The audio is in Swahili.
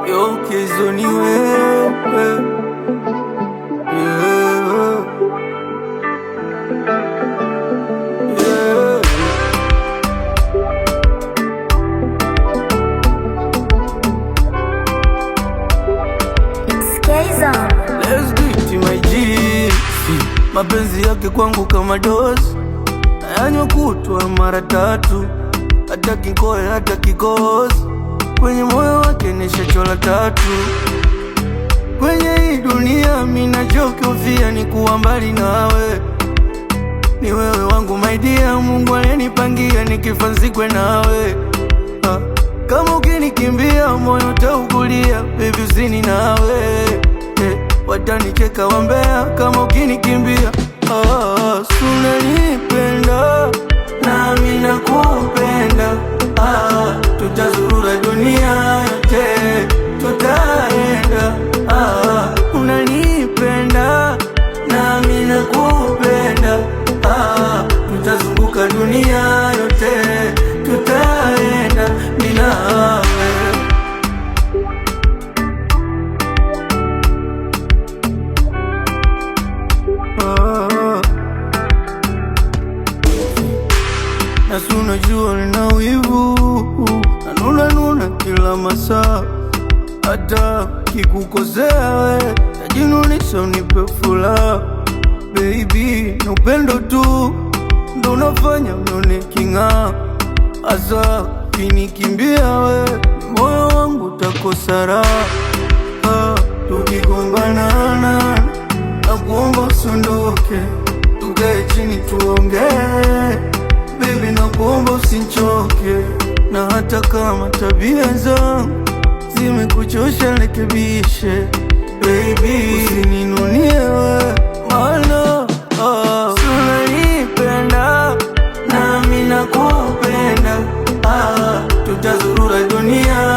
Yo Kezo ni wewe, yeah, yeah. Let's do it my G. Mapenzi yake kwangu kama dozi, ayanywa kutwa mara tatu, hata kikoe hata kikozi, kwenye moyo wake nishachola tatu. Kwenye hii dunia mina chokofia ni kuwa mbali nawe, ni wewe wangu my dear, Mungu alinipangia nikifa nzikwe nawe. Kama ukinikimbia moyo utaugulia, baby usini nawe, watanicheka wambea kama ukinikimbia. Sunanipenda nami nakupenda, tutazurura dunia yote tutaenda. Unanipenda nami nakupenda, tutazunguka dunia yote tutaenda mimi nawe. Nasi unajua nina wivu, nanuna kila masaa, hata kikukosea we najinunisha unipe furaha. Baby na upendo tu ndo unafanya unione king'aa, asa kinikimbia we moyo wangu utakosa raha. Tukigombana nakuomba usiondoke, tukae chini tuongee, baby nakuomba usichoke, na hata kama tabia zangu zimekuchosha rekebishe, baby usininunie we, maana unanipenda nami nakupenda, tutazurura dunia